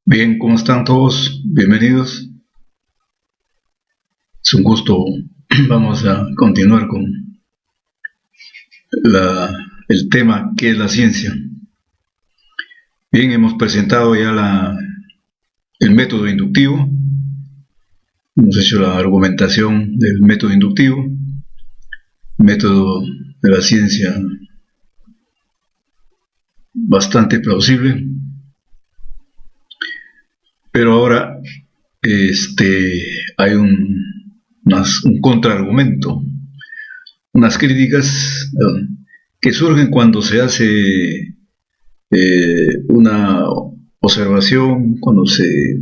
Bien, ¿cómo están todos? Bienvenidos. Es un gusto. Vamos a continuar con el tema que es la ciencia. Bien, hemos presentado ya el método inductivo. Hemos hecho la argumentación del método inductivo, método de la ciencia bastante plausible. Pero ahora hay un contraargumento, unas críticas que surgen cuando se hace una observación, cuando se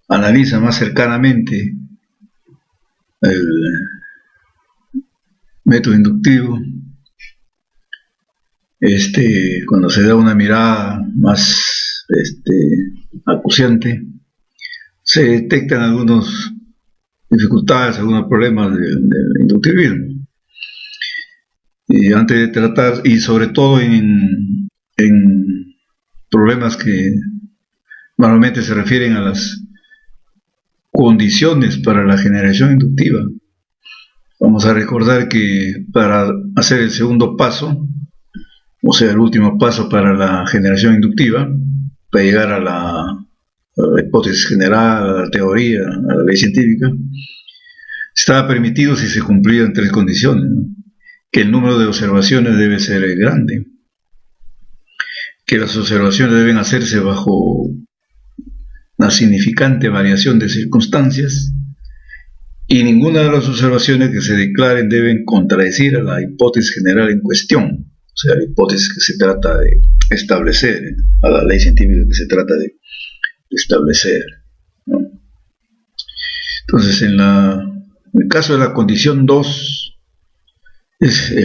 analiza más cercanamente el método inductivo, cuando se da una mirada más acuciante, se detectan algunas dificultades, algunos problemas del inductivismo. Y antes de tratar, y sobre todo en problemas que normalmente se refieren a las condiciones para la generación inductiva, vamos a recordar que para hacer el segundo paso, o sea, el último paso para la generación inductiva, para llegar a la hipótesis general, a la teoría, a la ley científica, estaba permitido si se cumplían tres condiciones, ¿no? Que el número de observaciones debe ser grande, que las observaciones deben hacerse bajo una significante variación de circunstancias, y ninguna de las observaciones que se declaren deben contradecir a la hipótesis general en cuestión, o sea, la hipótesis que se trata de establecer, a la ley científica que se trata de establecer, ¿no? Entonces, en el caso de la condición 2, es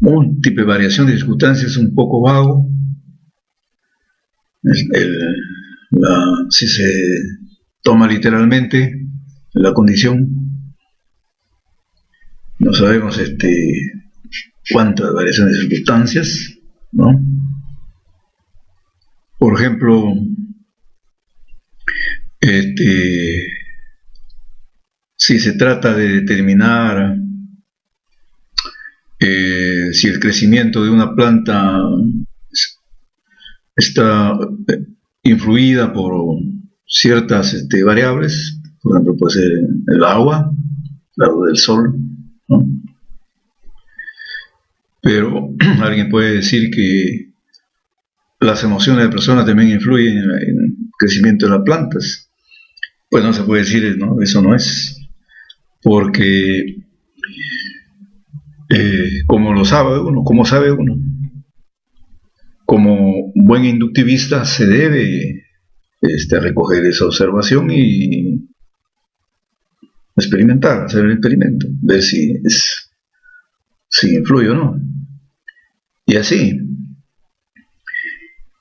múltiple variación de circunstancias un poco vago. Si se toma literalmente la condición, no sabemos cuántas variaciones de circunstancias, ¿no? Por ejemplo, si se trata de determinar si el crecimiento de una planta está influida por ciertas variables, por ejemplo puede ser el agua, la luz del sol, ¿no? Pero alguien puede decir que las emociones de personas también influyen en el crecimiento de las plantas. Pues no se puede decir, ¿no? Eso no es, porque como sabe uno, como buen inductivista se debe recoger esa observación y experimentar, hacer el experimento, ver si influye o no. Y así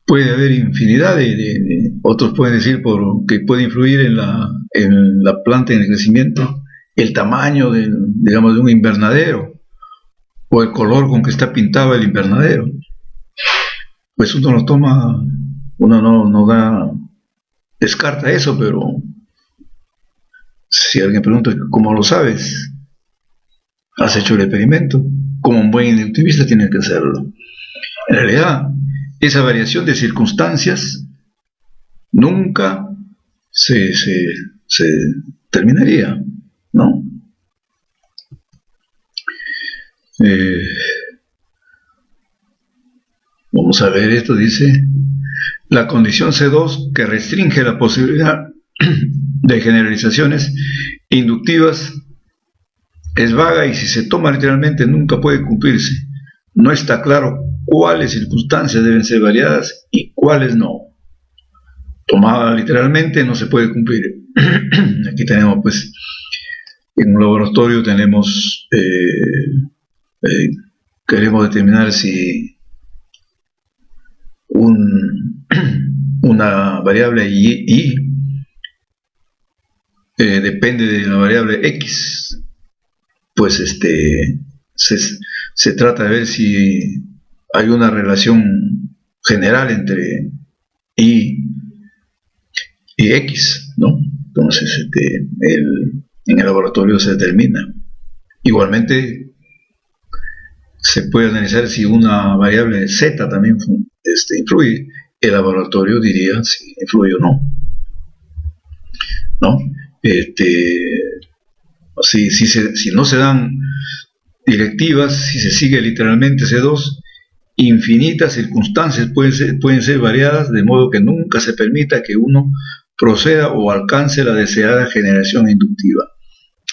puede haber infinidad de otros pueden decir que puede influir en la planta, en el crecimiento, el tamaño de un invernadero, o el color con que está pintado el invernadero. Pues uno lo toma, uno no descarta eso, pero si alguien pregunta ¿cómo lo sabes? ¿Has hecho el experimento? Como un buen inductivista tienes que hacerlo. En realidad, esa variación de circunstancias nunca se terminaría, ¿no? Vamos a ver, esto dice: la condición C2, que restringe la posibilidad de generalizaciones inductivas, es vaga y si se toma literalmente nunca puede cumplirse. No está claro cuáles circunstancias deben ser variadas y cuáles no. Tomada literalmente no se puede cumplir. Aquí tenemos, pues, en un laboratorio tenemos, queremos determinar si una variable y depende de la variable x, pues se se trata de ver si hay una relación general entre Y y X, ¿no? Entonces, en el laboratorio se determina. Igualmente, se puede analizar si una variable Z también influye. El laboratorio diría si influye o no, ¿no? Si no se dan directivas, si se sigue literalmente C2, infinitas circunstancias pueden ser variadas, de modo que nunca se permita que uno proceda o alcance la deseada generación inductiva.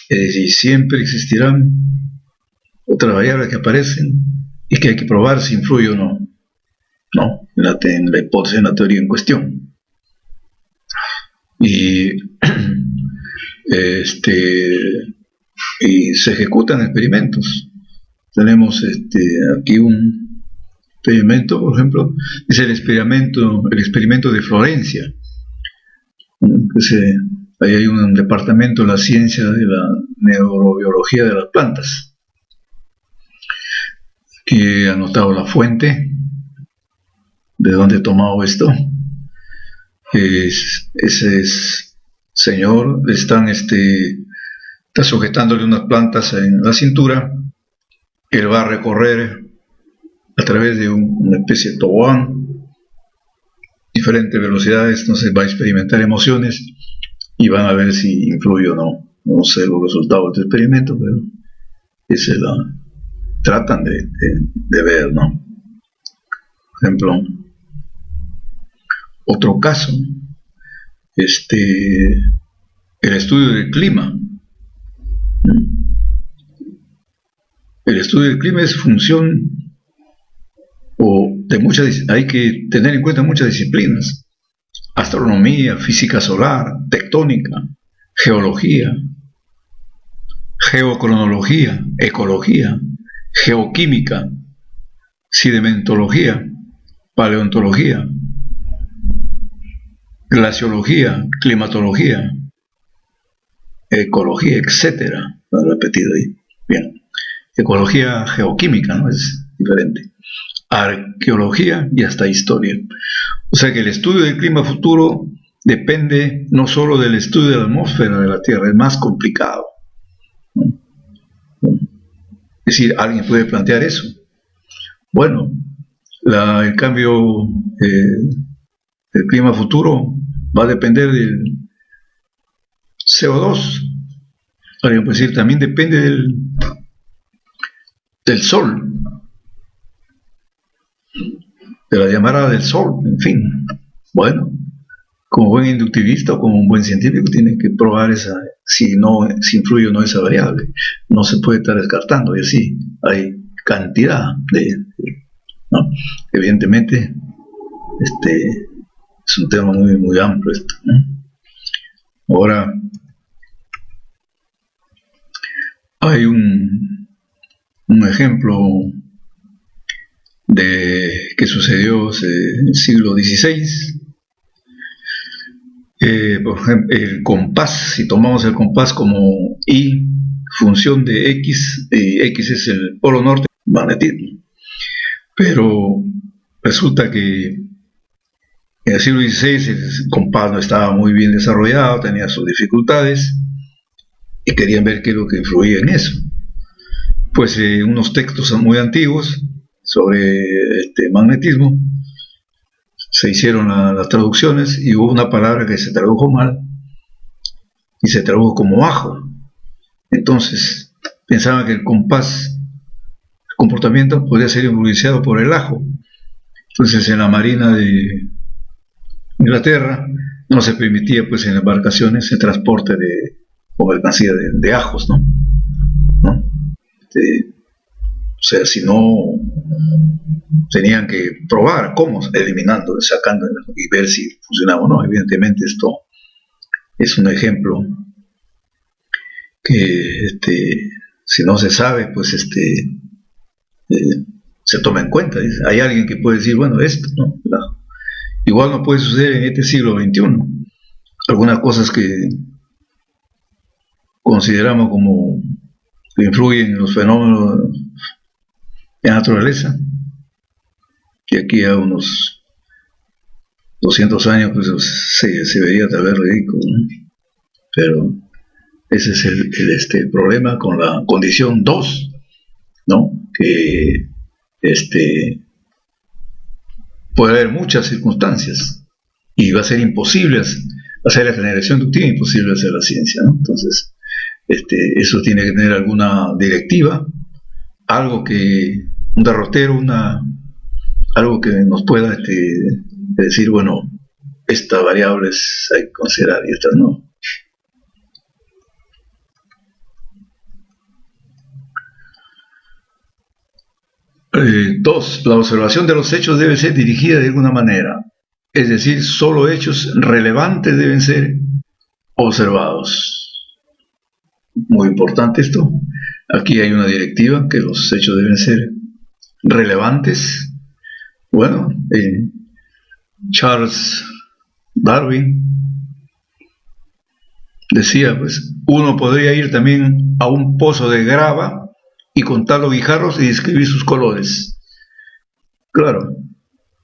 Es decir, siempre existirán otras variables que aparecen y que hay que probar si influye o no, en la hipótesis, en la teoría en cuestión. Y, y se ejecutan experimentos. Tenemos aquí un experimento, por ejemplo, es el experimento de Florencia. Ahí hay un departamento de la ciencia de la neurobiología de las plantas, que he anotado la fuente de donde he tomado esto. Ese señor está sujetándole unas plantas en la cintura. Él va a recorrer a través de una especie de tobogán, diferentes velocidades, entonces va a experimentar emociones y van a ver si influye o no. No sé los resultados de este experimento, pero tratan de ver, ¿no? Por ejemplo, otro caso, el estudio del clima. El estudio del clima es función hay que tener en cuenta muchas disciplinas: astronomía, física solar, tectónica, geología, geocronología, ecología, geoquímica, sedimentología, paleontología, glaciología, climatología, ecología, etcétera. Lo he repetido ahí. Bien. Ecología geoquímica, ¿no? Es diferente. Arqueología y hasta historia. O sea que el estudio del clima futuro depende no solo del estudio de la atmósfera de la Tierra, es más complicado. Es decir, alguien puede plantear eso. Bueno, el cambio del clima futuro va a depender del CO2. Alguien puede decir, también depende del sol, de la llamarada del sol, en fin. Bueno, como buen inductivista o como un buen científico tiene que probar si influye o no esa variable. No se puede estar descartando, y así hay cantidad ¿no? Evidentemente, es un tema muy, muy amplio esto, ¿no? Ahora, hay un ejemplo que sucedió en el siglo XVI. Por ejemplo, el compás, si tomamos el compás como Y, función de X, y X es el polo norte del magnetismo. Pero resulta que en el siglo XVI el compás no estaba muy bien desarrollado, tenía sus dificultades, y querían ver qué es lo que influía en eso. Pues unos textos muy antiguos sobre magnetismo, se hicieron las traducciones y hubo una palabra que se tradujo mal y se tradujo como ajo. Entonces pensaban que el compás, el comportamiento podía ser influenciado por el ajo. Entonces en la marina de Inglaterra no se permitía pues en embarcaciones el transporte o mercancía de ajos, ¿no? O sea, si no, tenían que probar cómo, eliminando, sacando y ver si funcionaba o no. Evidentemente esto es un ejemplo que si no se sabe, pues se toma en cuenta. Hay alguien que puede decir, bueno, esto, ¿no? Igual no puede suceder en este siglo XXI. Algunas cosas que consideramos como que influyen en los fenómenos en la naturaleza, que aquí a unos 200 años pues se vería tal vez ridículo, ¿no? Pero ese es el problema con la condición 2, ¿no? Que puede haber muchas circunstancias y va a ser imposible hacer la generación inductiva, imposible hacer la ciencia, ¿no? Entonces, eso tiene que tener alguna directiva, algo que, un derrotero, algo que nos pueda decir, bueno, estas variables hay que considerar y estas no. Dos, la observación de los hechos debe ser dirigida de alguna manera, es decir, solo hechos relevantes deben ser observados. Muy importante esto. Aquí hay una directiva que los hechos deben ser relevantes. Bueno, Charles Darwin decía, pues, uno podría ir también a un pozo de grava y contar los guijarros y describir sus colores. Claro,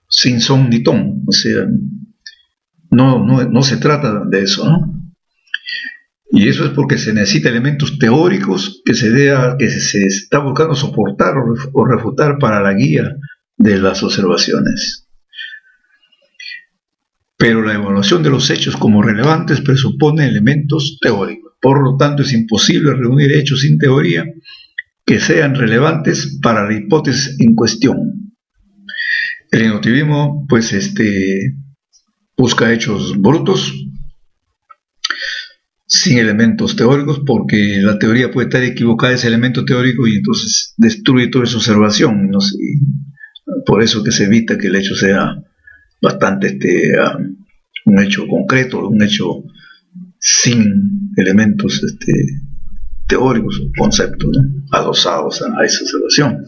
sin son ni ton, o sea, no se trata de eso, ¿no? Y eso es porque se necesita elementos teóricos que se está buscando soportar o refutar para la guía de las observaciones. Pero la evaluación de los hechos como relevantes presupone elementos teóricos. Por lo tanto, es imposible reunir hechos sin teoría que sean relevantes para la hipótesis en cuestión. El inductivismo, pues, busca hechos brutos, sin elementos teóricos, porque la teoría puede estar equivocada de ese elemento teórico y entonces destruye toda esa observación, ¿no? Y por eso que se evita que el hecho sea bastante un hecho concreto, un hecho sin elementos teóricos o conceptos, ¿no?, adosados a esa observación.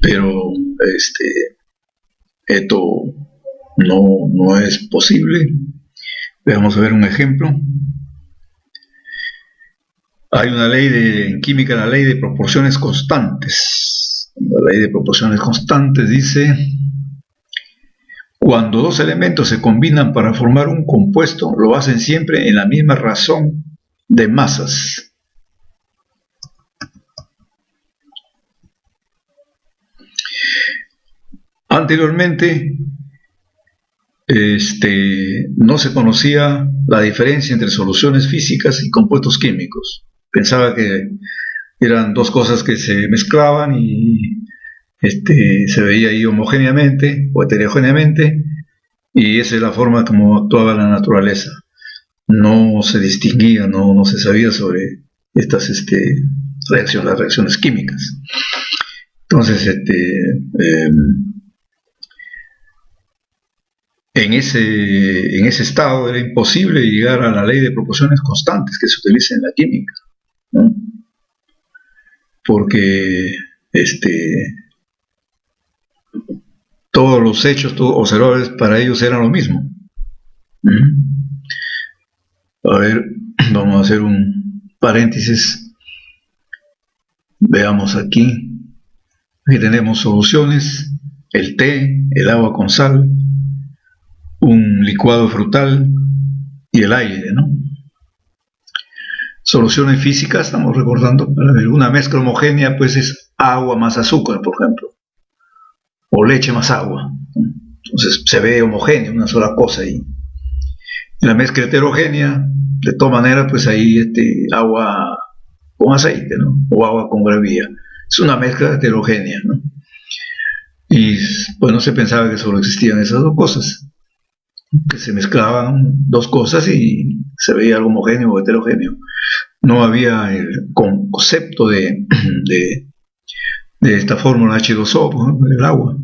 Pero esto no es posible. Vamos a ver un ejemplo. Hay una ley en química, la ley de proporciones constantes. La ley de proporciones constantes dice: cuando dos elementos se combinan para formar un compuesto, lo hacen siempre en la misma razón de masas. Anteriormente, no se conocía la diferencia entre soluciones físicas y compuestos químicos. Pensaba que eran dos cosas que se mezclaban y se veía ahí homogéneamente o heterogéneamente, y esa es la forma como actuaba la naturaleza. No se distinguía, no se sabía sobre estas las reacciones químicas. Entonces, en ese estado era imposible llegar a la ley de proporciones constantes que se utiliza en la química, ¿no? Porque todos los hechos observables para ellos eran lo mismo. A ver, vamos a hacer un paréntesis. Veamos aquí. Aquí tenemos soluciones: el té, el agua con sal, un licuado frutal y el aire, ¿no? Soluciones físicas, estamos recordando, para ver, una mezcla homogénea pues es agua más azúcar, por ejemplo, o leche más agua. Entonces se ve homogéneo, una sola cosa ahí. En la mezcla heterogénea, de todas maneras, pues ahí agua con aceite, ¿no?, o agua con gravilla. Es una mezcla heterogénea, ¿no? Y pues no se pensaba que solo existían esas dos cosas, que se mezclaban dos cosas y se veía algo homogéneo o heterogéneo. No había el concepto de esta fórmula H2O, por ejemplo, del agua,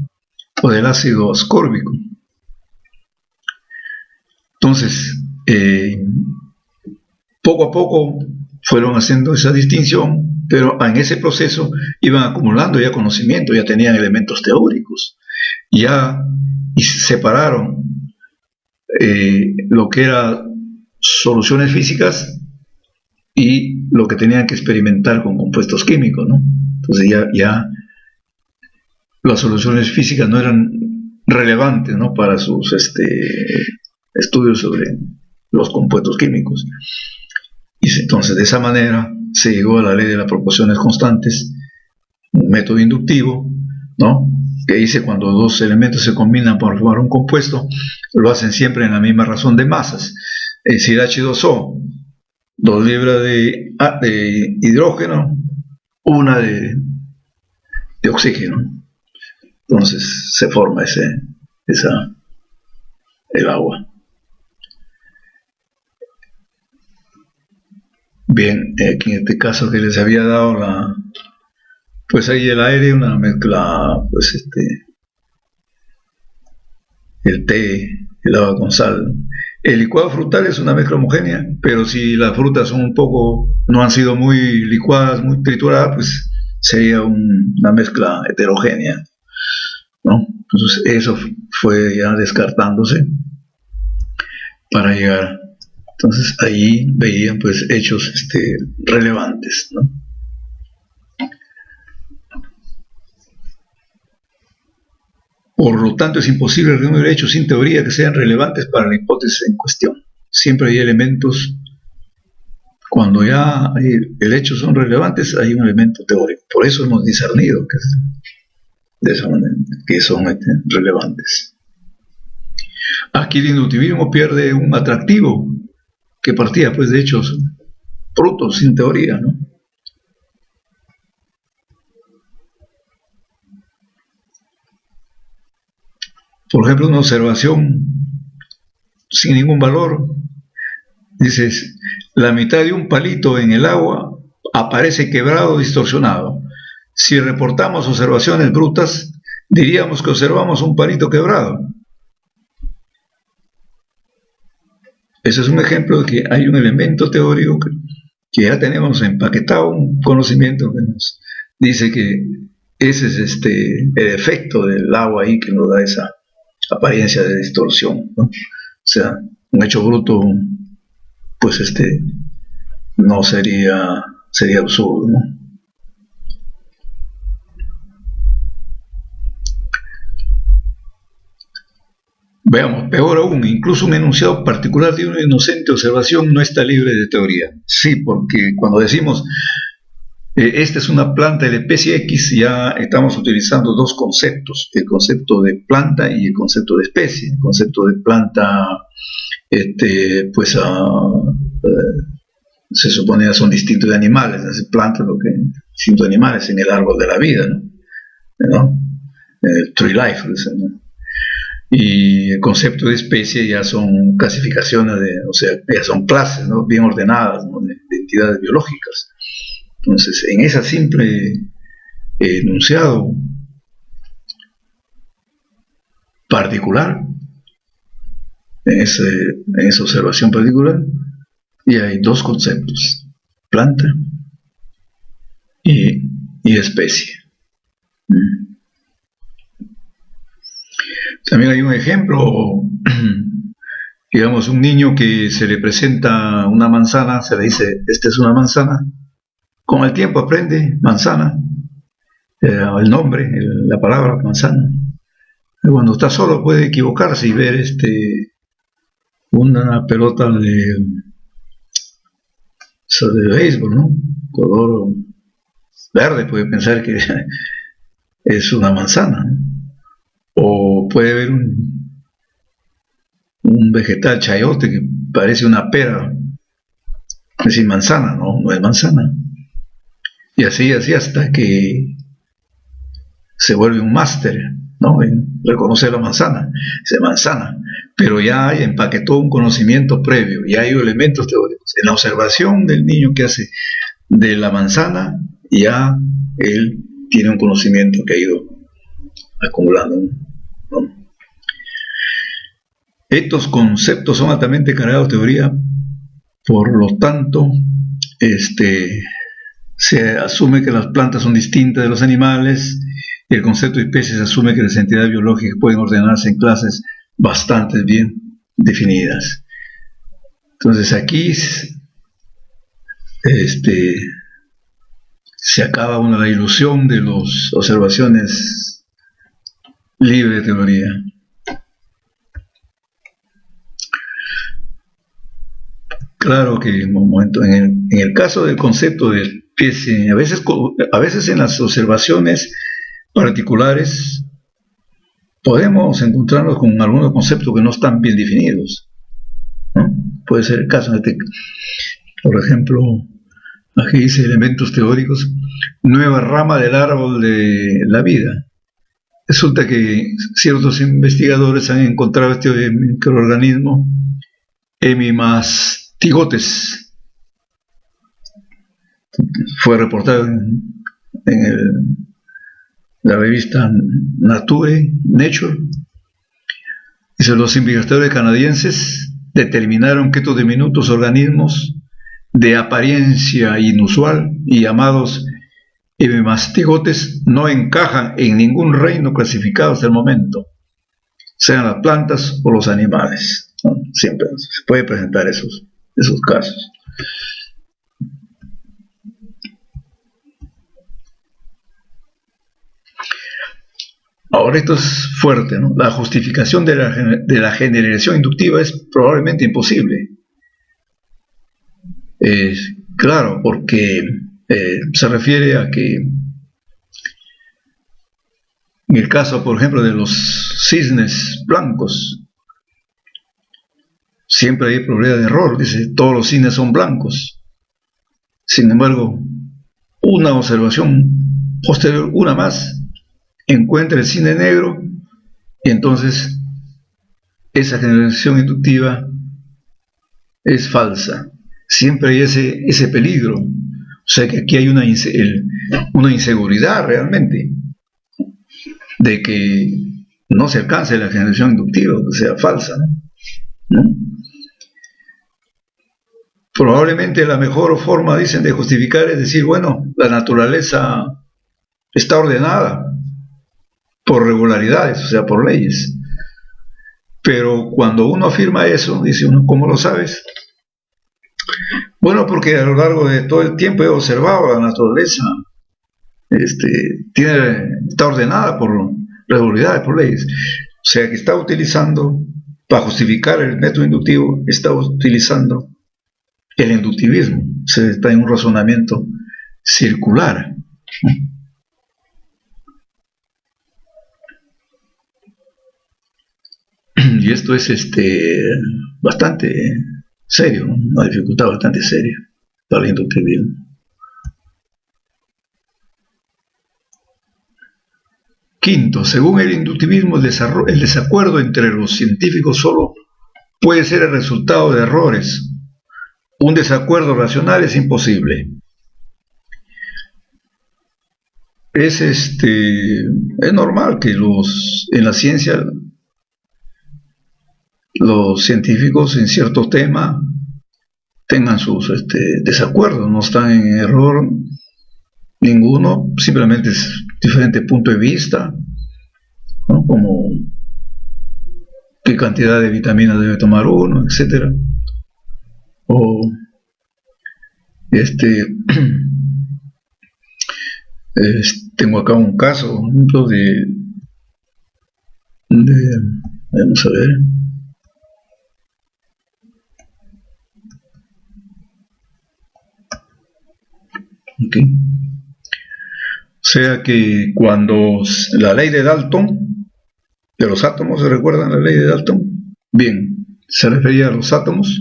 o del ácido ascórbico. Entonces, poco a poco fueron haciendo esa distinción, pero en ese proceso iban acumulando ya conocimiento, ya tenían elementos teóricos, y separaron lo que eran soluciones físicas y lo que tenían que experimentar con compuestos químicos, ¿no? Entonces ya las soluciones físicas no eran relevantes, ¿no?, para sus estudios sobre los compuestos químicos. Y entonces de esa manera se llegó a la ley de las proporciones constantes, un método inductivo, ¿no?, que dice cuando dos elementos se combinan para formar un compuesto, lo hacen siempre en la misma razón de masas. Es decir, H2O, 2 libras de hidrógeno, 1 de oxígeno. Entonces se forma el agua. Bien, aquí en este caso que les había dado pues ahí el aire, una mezcla, pues el té, el agua con sal. El licuado frutal es una mezcla homogénea, pero si las frutas son no han sido muy licuadas, muy trituradas, pues sería una mezcla heterogénea, ¿no? Entonces eso fue ya descartándose para llegar. Entonces ahí veían pues hechos relevantes, ¿no? Por lo tanto, es imposible reunir hechos sin teoría que sean relevantes para la hipótesis en cuestión. Siempre hay elementos, cuando ya el hecho son relevantes, hay un elemento teórico. Por eso hemos discernido de esa manera, que son relevantes. Aquí el inductivismo pierde un atractivo que partía pues de hechos brutos, sin teoría, ¿no? Por ejemplo, una observación sin ningún valor. Dices, la mitad de un palito en el agua aparece quebrado o distorsionado. Si reportamos observaciones brutas, diríamos que observamos un palito quebrado. Ese es un ejemplo de que hay un elemento teórico que ya tenemos empaquetado, un conocimiento que nos dice que ese es el efecto del agua ahí que nos da esa apariencia de distorsión, ¿no? O sea, un hecho bruto, pues no sería absurdo, ¿no? Veamos, peor aún, incluso un enunciado particular de una inocente observación no está libre de teoría. Sí, porque cuando decimos esta es una planta de la especie X, ya estamos utilizando dos conceptos, el concepto de planta y el concepto de especie. El concepto de planta, se supone que son distintos de animales, plantas, distintos animales en el árbol de la vida, ¿no? El tree life, ¿no? Y el concepto de especie ya son clasificaciones, o sea, ya son clases, ¿no?, bien ordenadas, ¿no?, de entidades biológicas. Entonces, en ese simple enunciado particular, en esa observación particular, y hay dos conceptos, planta y especie. También hay un ejemplo, digamos, un niño que se le presenta una manzana, se le dice, esta es una manzana. Con el tiempo aprende manzana, el nombre, la palabra manzana. Cuando está solo puede equivocarse y ver una pelota de béisbol, ¿no?, color verde, puede pensar que es una manzana, ¿no? O puede ver un vegetal chayote que parece una pera, es decir, manzana, no es manzana. Y así hasta que se vuelve un máster, ¿no?, en reconocer la manzana, dice manzana, pero ya empaquetó un conocimiento previo, ya hay elementos teóricos. En la observación del niño que hace de la manzana, ya él tiene un conocimiento que ha ido acumulando, ¿no? Estos conceptos son altamente cargados de teoría, por lo tanto, se asume que las plantas son distintas de los animales, y el concepto de especies asume que las entidades biológicas pueden ordenarse en clases bastante bien definidas. Entonces aquí se acaba la ilusión de las observaciones libre teoría. Claro que en un momento, en el caso del concepto de especie, a veces en las observaciones particulares podemos encontrarnos con algunos conceptos que no están bien definidos, ¿no? Puede ser el caso, por ejemplo, aquí dice elementos teóricos, nueva rama del árbol de la vida. Resulta que ciertos investigadores han encontrado este microorganismo hemimastigotes. Fue reportado en la revista Nature. Dice, los investigadores canadienses determinaron que estos diminutos organismos de apariencia inusual y llamados hemimastigotes no encajan en ningún reino clasificado hasta el momento, sean las plantas o los animales, ¿no? Siempre se puede presentar esos casos. Ahora esto es fuerte, ¿no? La justificación de la generación inductiva es probablemente imposible. Claro, porque se refiere a que en el caso, por ejemplo, de los cisnes blancos, siempre hay probabilidad de error, dice, todos los cisnes son blancos. Sin embargo, una observación posterior, una más, encuentra el cisne negro y entonces esa generación inductiva es falsa. Siempre hay ese peligro. O sea que aquí hay una inseguridad realmente de que no se alcance la generación inductiva, que sea falsa, ¿no? Probablemente la mejor forma, dicen, de justificar es decir, bueno, la naturaleza está ordenada por regularidades, o sea, por leyes. Pero cuando uno afirma eso, dice uno, ¿cómo lo sabes? Bueno, porque a lo largo de todo el tiempo he observado la naturaleza, está ordenada por regularidades, por leyes. O sea, que está utilizando, para justificar el método inductivo, está utilizando el inductivismo. O sea, está en un razonamiento circular, ¿no? Y esto es bastante serio, ¿no? Una dificultad bastante seria para el inductivismo. Quinto, según el inductivismo, el desacuerdo entre los científicos solo puede ser el resultado de errores. Un desacuerdo racional es imposible. Es normal que en la ciencia los científicos en ciertos temas tengan sus desacuerdos, no están en error ninguno, simplemente es diferente punto de vista, ¿no? Como qué cantidad de vitaminas debe tomar uno, etcétera. O tengo acá un caso, por ejemplo, vamos a ver. Okay. O sea que cuando la ley de Dalton, de los átomos, ¿se recuerdan la ley de Dalton? Bien, se refería a los átomos.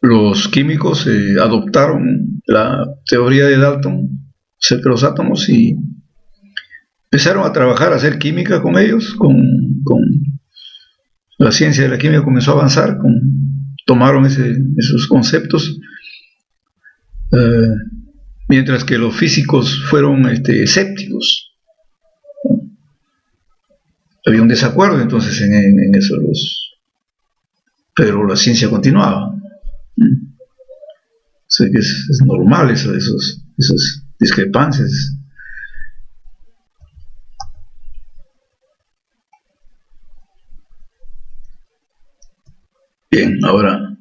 Los químicos adoptaron la teoría de Dalton acerca de los átomos y empezaron a trabajar, a hacer química con ellos, con la ciencia de la química comenzó a avanzar, tomaron esos conceptos, mientras que los físicos fueron escépticos. Había un desacuerdo entonces en eso, pero la ciencia continuaba. O sea que es normal esas discrepancias. Bien, ahora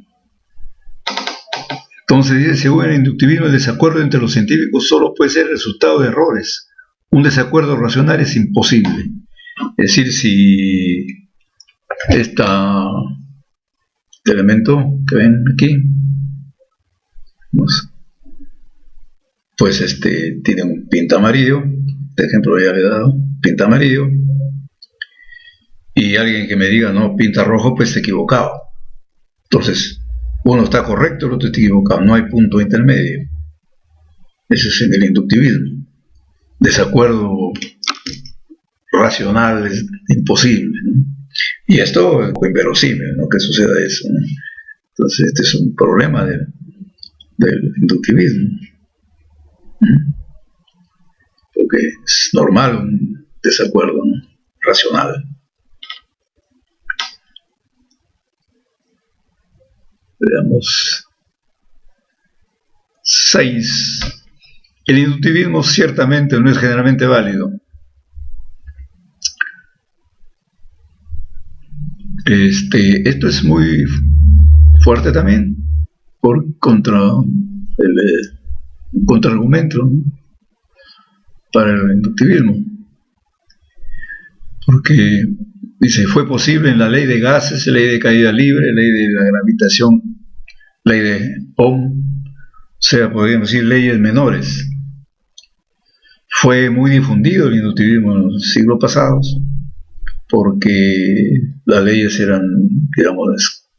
Entonces dice, según el inductivismo, el desacuerdo entre los científicos solo puede ser resultado de errores. Un desacuerdo racional es imposible. Es decir, si este elemento que ven aquí, pues tiene un pinta amarillo, de ejemplo ya le he dado, pinta amarillo, y alguien que me diga, no, pinta rojo, pues está equivocado. Entonces, uno está correcto, el otro está equivocado, no hay punto intermedio. Ese es en el inductivismo. Desacuerdo racional es imposible, ¿no? Y esto es inverosímil, ¿no?, que suceda eso, ¿no? Entonces este es un problema del inductivismo, porque es normal un desacuerdo, ¿no?, racional. Veamos 6. El inductivismo ciertamente no es generalmente válido. Esto es muy fuerte también contra el contraargumento, ¿no?, para el inductivismo, porque dice, fue posible en la ley de gases, ley de caída libre, ley de la gravitación, ley de Ohm, o sea, podríamos decir leyes menores. Fue muy difundido el inductivismo en los siglos pasados, porque las leyes eran, digamos,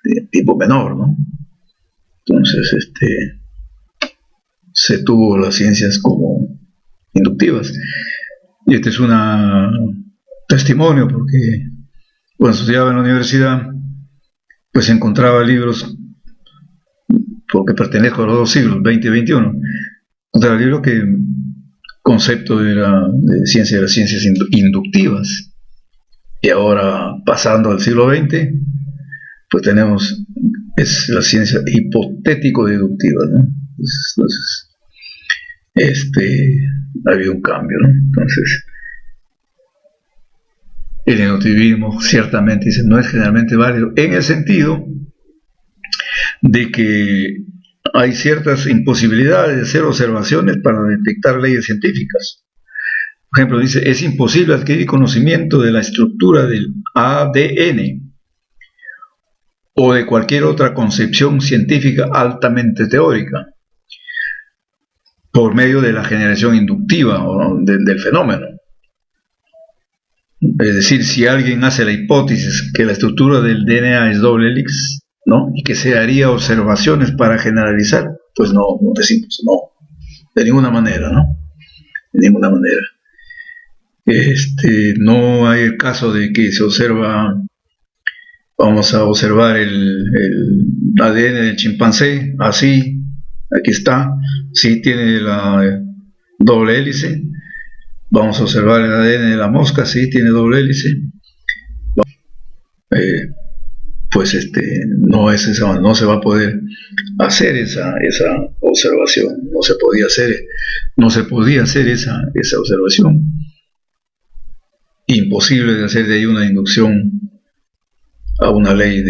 de tipo menor, ¿no? Entonces, se tuvo las ciencias como inductivas. Y este es un testimonio, porque cuando estudiaba en la universidad, pues encontraba libros, porque pertenezco a los dos siglos, 20 y 21, encontraba libros que el concepto era de las ciencias inductivas. Y ahora, pasando al siglo XX, pues tenemos la ciencia hipotético-deductiva, ¿no? Entonces, ha habido un cambio, ¿no? Entonces, el inductivismo ciertamente dice, no es generalmente válido, en el sentido de que hay ciertas imposibilidades de hacer observaciones para detectar leyes científicas. Por ejemplo, dice, es imposible adquirir conocimiento de la estructura del ADN o de cualquier otra concepción científica altamente teórica por medio de la generación inductiva o del fenómeno. Es decir, si alguien hace la hipótesis que la estructura del DNA es doble hélice, ¿no?, y que se haría observaciones para generalizar, pues no decimos, no, de ninguna manera, ¿no? De ninguna manera. No hay el caso de que se observa, vamos a observar el ADN del chimpancé, así, aquí está, sí tiene la doble hélice. Vamos a observar el ADN de la mosca, sí tiene doble hélice. Pues no es esa, no se va a poder hacer esa observación, no se podía hacer esa observación. Imposible de hacer de ahí una inducción a una ley,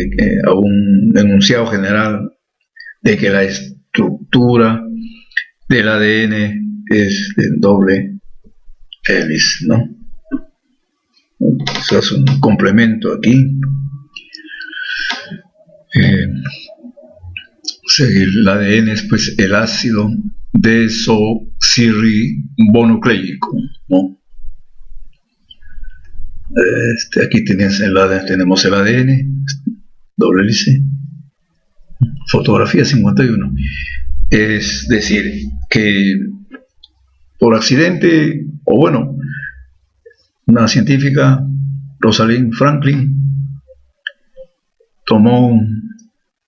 a un enunciado general de que la estructura del ADN es de doble hélice, ¿no? Se hace un complemento aquí. El ADN es, pues, el ácido desoxirribonucleico, ¿no? Aquí tenemos el ADN, doble hélice, fotografía 51. Es decir, que por accidente, o bueno, una científica, Rosalind Franklin, tomó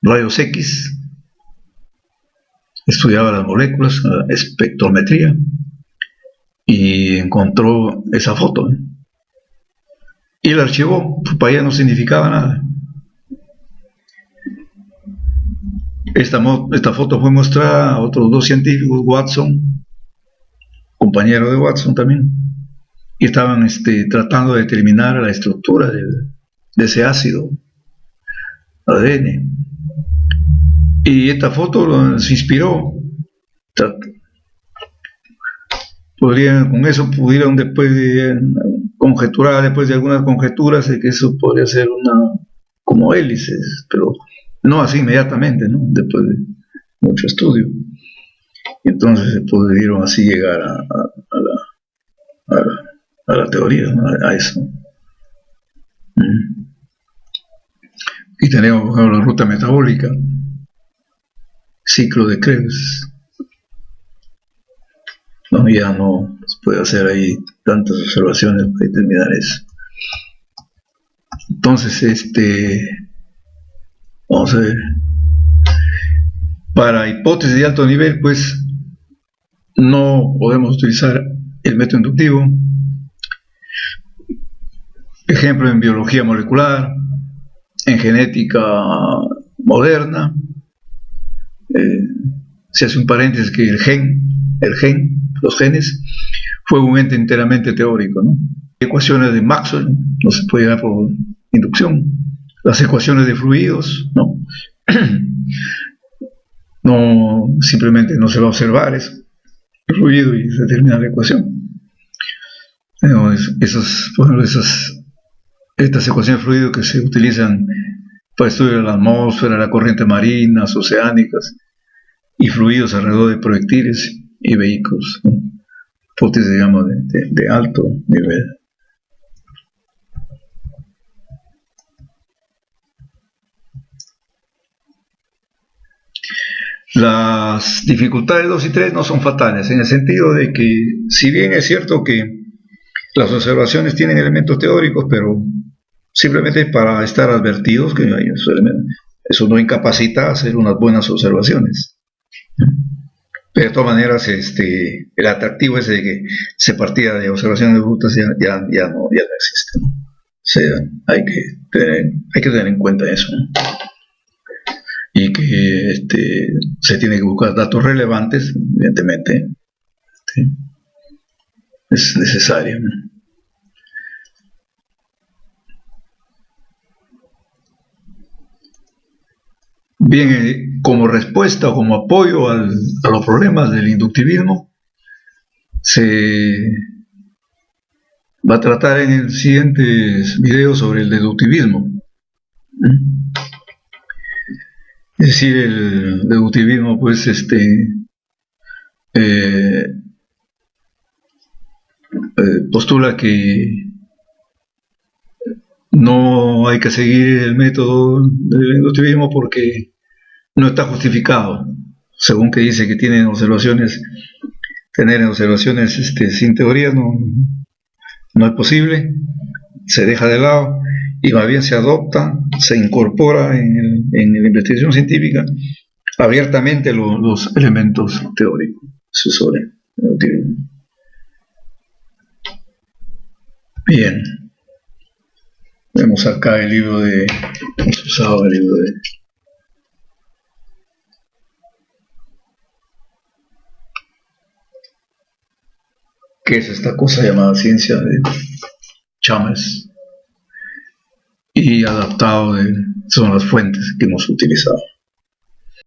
rayos X, estudiaba las moléculas, la espectrometría, y encontró esa foto, ¿eh? Y la archivó, pues para ella no significaba nada. Esta foto fue mostrada a otros dos científicos, Watson, compañero de Watson también, y estaban tratando de determinar la estructura de ese ácido ADN. Y esta foto se inspiró. Con eso pudieron después de conjeturar, después de algunas conjeturas, de que eso podría ser como hélices, pero no así inmediatamente, ¿no? Después de mucho estudio. Y entonces se pudieron así llegar a la teoría, ¿no? A eso. Y tenemos, por ejemplo, la ruta metabólica, ciclo de Krebs. No, ya no se puede hacer ahí tantas observaciones para determinar eso. Entonces, vamos a ver, para hipótesis de alto nivel, pues no podemos utilizar el método inductivo. Ejemplo, en biología molecular, en genética moderna, se hace un paréntesis que los genes, fue un ente enteramente teórico, ¿no? Ecuaciones de Maxwell no se puede dar por inducción. Las ecuaciones de fluidos, no. No, simplemente no se va a observar eso, el fluido, y se termina la ecuación. Por ejemplo, estas ecuaciones de fluido que se utilizan para estudiar la atmósfera, la corriente marinas, oceánicas y fluidos alrededor de proyectiles y vehículos, ¿no? Hipótesis, digamos, de alto nivel. Las dificultades 2 y 3 no son fatales, en el sentido de que, si bien es cierto que las observaciones tienen elementos teóricos, pero simplemente para estar advertidos que eso no incapacita a hacer unas buenas observaciones. Pero de todas maneras, el atractivo ese de que se partía de observaciones brutas ya no existe, ¿no? O sea, hay que tener en cuenta eso, ¿no? Y que se tiene que buscar datos relevantes, evidentemente, es necesario, ¿no? Bien, como respuesta o como apoyo a los problemas del inductivismo, se va a tratar en el siguiente video sobre el deductivismo. Es decir, el deductivismo, pues, postula que no hay que seguir el método del inductivismo porque no está justificado, según que dice que tener observaciones sin teoría no es posible, se deja de lado y más bien se adopta, se incorpora en la investigación científica abiertamente los elementos teóricos. Eso sobre el inductivismo. Bien, vemos acá el libro hemos usado el libro de ¿qué es esta cosa llamada ciencia? De Chalmers, y adaptado son las fuentes que hemos utilizado.